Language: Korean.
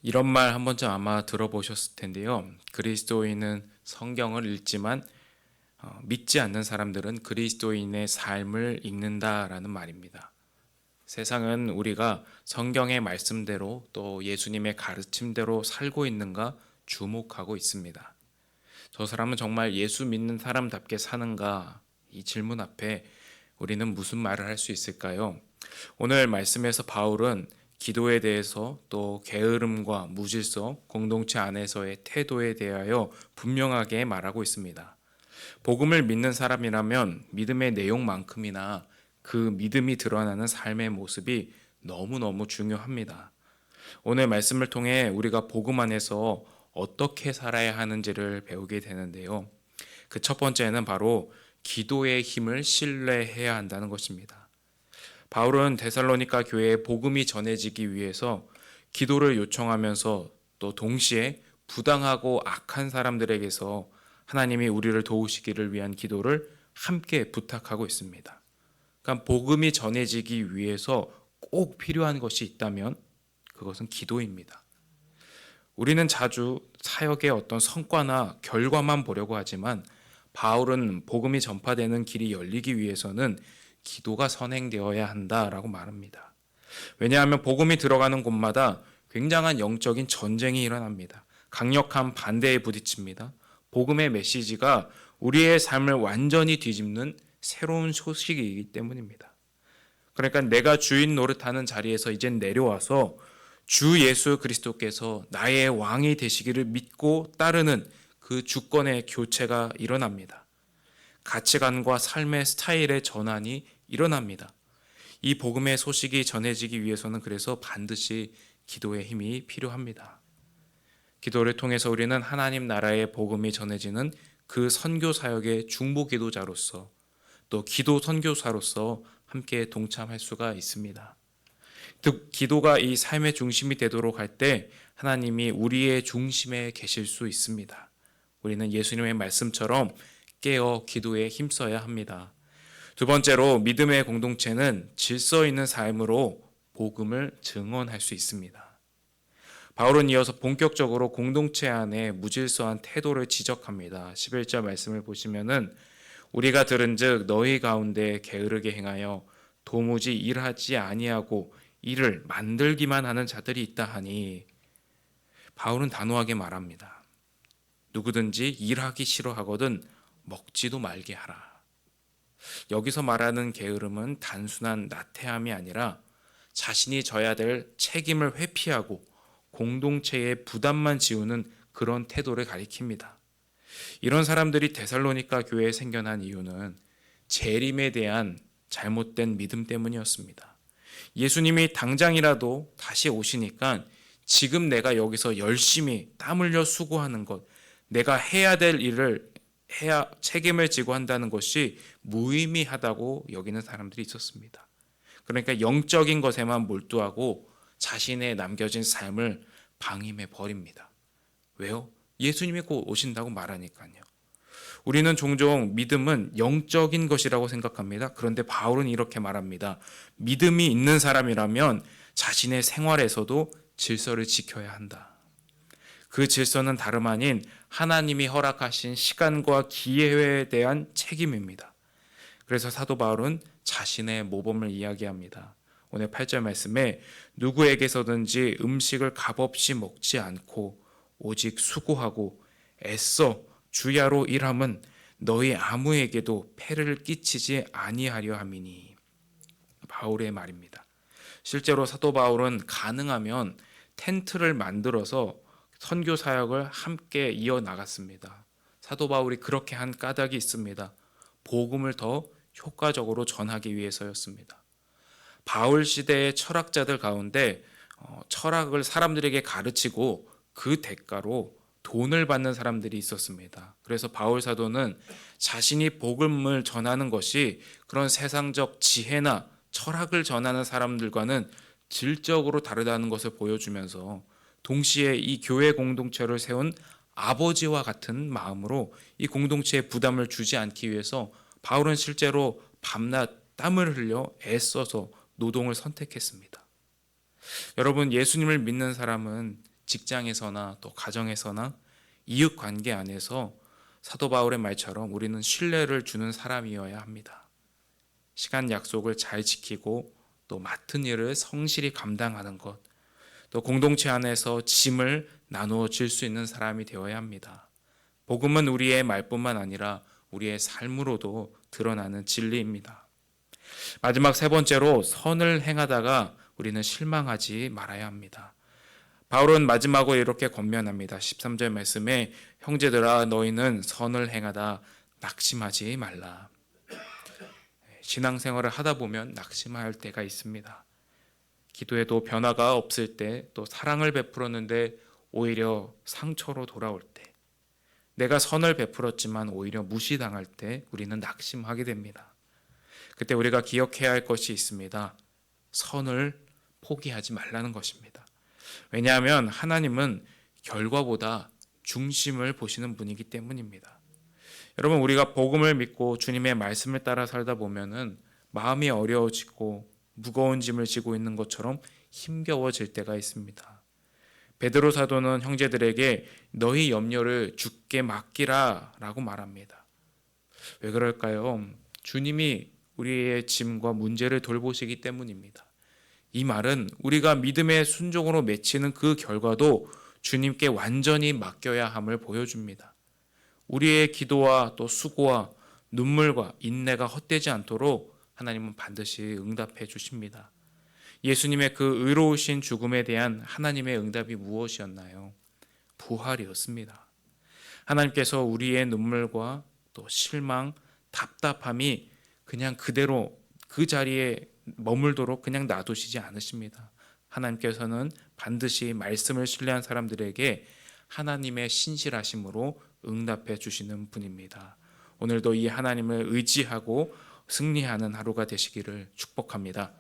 이런 말 한 번쯤 아마 들어보셨을 텐데요. 그리스도인은 성경을 읽지만 믿지 않는 사람들은 그리스도인의 삶을 읽는다라는 말입니다. 세상은 우리가 성경의 말씀대로 또 예수님의 가르침대로 살고 있는가 주목하고 있습니다. 저 사람은 정말 예수 믿는 사람답게 사는가? 이 질문 앞에 우리는 무슨 말을 할 수 있을까요? 오늘 말씀에서 바울은 기도에 대해서 또 게으름과 무질서, 공동체 안에서의 태도에 대하여 분명하게 말하고 있습니다. 복음을 믿는 사람이라면 믿음의 내용만큼이나 그 믿음이 드러나는 삶의 모습이 너무너무 중요합니다. 오늘 말씀을 통해 우리가 복음 안에서 어떻게 살아야 하는지를 배우게 되는데요. 그 첫 번째는 바로 기도의 힘을 신뢰해야 한다는 것입니다. 바울은 데살로니가 교회에 복음이 전해지기 위해서 기도를 요청하면서 또 동시에 부당하고 악한 사람들에게서 하나님이 우리를 도우시기를 위한 기도를 함께 부탁하고 있습니다. 그러니까 복음이 전해지기 위해서 꼭 필요한 것이 있다면 그것은 기도입니다. 우리는 자주 사역의 어떤 성과나 결과만 보려고 하지만 바울은 복음이 전파되는 길이 열리기 위해서는 기도가 선행되어야 한다라고 말합니다. 왜냐하면 복음이 들어가는 곳마다 굉장한 영적인 전쟁이 일어납니다. 강력한 반대에 부딪힙니다. 복음의 메시지가 우리의 삶을 완전히 뒤집는 새로운 소식이기 때문입니다. 그러니까 내가 주인 노릇하는 자리에서 이젠 내려와서 주 예수 그리스도께서 나의 왕이 되시기를 믿고 따르는 그 주권의 교체가 일어납니다. 가치관과 삶의 스타일의 전환이 일어납니다. 이 복음의 소식이 전해지기 위해서는 그래서 반드시 기도의 힘이 필요합니다. 기도를 통해서 우리는 하나님 나라의 복음이 전해지는 그 선교 사역의 중보 기도자로서 또 기도 선교사로서 함께 동참할 수가 있습니다. 기도가 이 삶의 중심이 되도록 할 때 하나님이 우리의 중심에 계실 수 있습니다. 우리는 예수님의 말씀처럼 깨어 기도에 힘써야 합니다. 두 번째로 믿음의 공동체는 질서 있는 삶으로 복음을 증언할 수 있습니다. 바울은 이어서 본격적으로 공동체 안에 무질서한 태도를 지적합니다. 11절 말씀을 보시면은 우리가 들은즉 너희 가운데 게으르게 행하여 도무지 일하지 아니하고 일을 만들기만 하는 자들이 있다 하니 바울은 단호하게 말합니다. 누구든지 일하기 싫어하거든 먹지도 말게 하라. 여기서 말하는 게으름은 단순한 나태함이 아니라 자신이 져야 될 책임을 회피하고 공동체의 부담만 지우는 그런 태도를 가리킵니다. 이런 사람들이 데살로니가 교회에 생겨난 이유는 재림에 대한 잘못된 믿음 때문이었습니다. 예수님이 당장이라도 다시 오시니까 지금 내가 여기서 열심히 땀 흘려 수고하는 것, 내가 해야 될 일을 해야 책임을 지고 한다는 것이 무의미하다고 여기는 사람들이 있었습니다. 그러니까 영적인 것에만 몰두하고 자신의 남겨진 삶을 방임해 버립니다. 왜요? 예수님이 곧 오신다고 말하니까요. 우리는 종종 믿음은 영적인 것이라고 생각합니다. 그런데 바울은 이렇게 말합니다. 믿음이 있는 사람이라면 자신의 생활에서도 질서를 지켜야 한다. 그 질서는 다름 아닌 하나님이 허락하신 시간과 기회에 대한 책임입니다. 그래서 사도 바울은 자신의 모범을 이야기합니다. 오늘 8절 말씀에 누구에게서든지 음식을 값없이 먹지 않고 오직 수고하고 애써 주야로 일함은 너희 아무에게도 폐를 끼치지 아니하려 함이니. 바울의 말입니다. 실제로 사도 바울은 가능하면 텐트를 만들어서 선교 사역을 함께 이어나갔습니다. 사도 바울이 그렇게 한 까닭이 있습니다. 복음을 더 효과적으로 전하기 위해서였습니다. 바울 시대의 철학자들 가운데 철학을 사람들에게 가르치고 그 대가로 돈을 받는 사람들이 있었습니다. 그래서 바울 사도는 자신이 복음을 전하는 것이 그런 세상적 지혜나 철학을 전하는 사람들과는 질적으로 다르다는 것을 보여주면서 동시에 이 교회 공동체를 세운 아버지와 같은 마음으로 이 공동체에 부담을 주지 않기 위해서 바울은 실제로 밤낮 땀을 흘려 애써서 노동을 선택했습니다. 여러분, 예수님을 믿는 사람은 직장에서나 또 가정에서나 이웃 관계 안에서 사도 바울의 말처럼 우리는 신뢰를 주는 사람이어야 합니다. 시간 약속을 잘 지키고 또 맡은 일을 성실히 감당하는 것, 또 공동체 안에서 짐을 나누어 질 수 있는 사람이 되어야 합니다. 복음은 우리의 말뿐만 아니라 우리의 삶으로도 드러나는 진리입니다. 마지막 세 번째로 선을 행하다가 우리는 실망하지 말아야 합니다. 바울은 마지막으로 이렇게 권면합니다. 13절 말씀에 형제들아 너희는 선을 행하다 낙심하지 말라. 신앙생활을 하다 보면 낙심할 때가 있습니다. 기도에도 변화가 없을 때, 또 사랑을 베풀었는데 오히려 상처로 돌아올 때, 내가 선을 베풀었지만 오히려 무시당할 때 우리는 낙심하게 됩니다. 그때 우리가 기억해야 할 것이 있습니다. 선을 포기하지 말라는 것입니다. 왜냐하면 하나님은 결과보다 중심을 보시는 분이기 때문입니다. 여러분, 우리가 복음을 믿고 주님의 말씀을 따라 살다 보면은 마음이 어려워지고 무거운 짐을 지고 있는 것처럼 힘겨워질 때가 있습니다. 베드로 사도는 형제들에게 너희 염려를 주께 맡기라 라고 말합니다. 왜 그럴까요? 주님이 우리의 짐과 문제를 돌보시기 때문입니다. 이 말은 우리가 믿음의 순종으로 맺히는 그 결과도 주님께 완전히 맡겨야 함을 보여줍니다. 우리의 기도와 또 수고와 눈물과 인내가 헛되지 않도록 하나님은 반드시 응답해 주십니다. 예수님의 그 의로우신 죽음에 대한 하나님의 응답이 무엇이었나요? 부활이었습니다. 하나님께서 우리의 눈물과 또 실망, 답답함이 그냥 그대로 그 자리에 머물도록 그냥 놔두시지 않으십니다. 하나님께서는 반드시 말씀을 신뢰한 사람들에게 하나님의 신실하심으로 응답해 주시는 분입니다. 오늘도 이 하나님을 의지하고 승리하는 하루가 되시기를 축복합니다.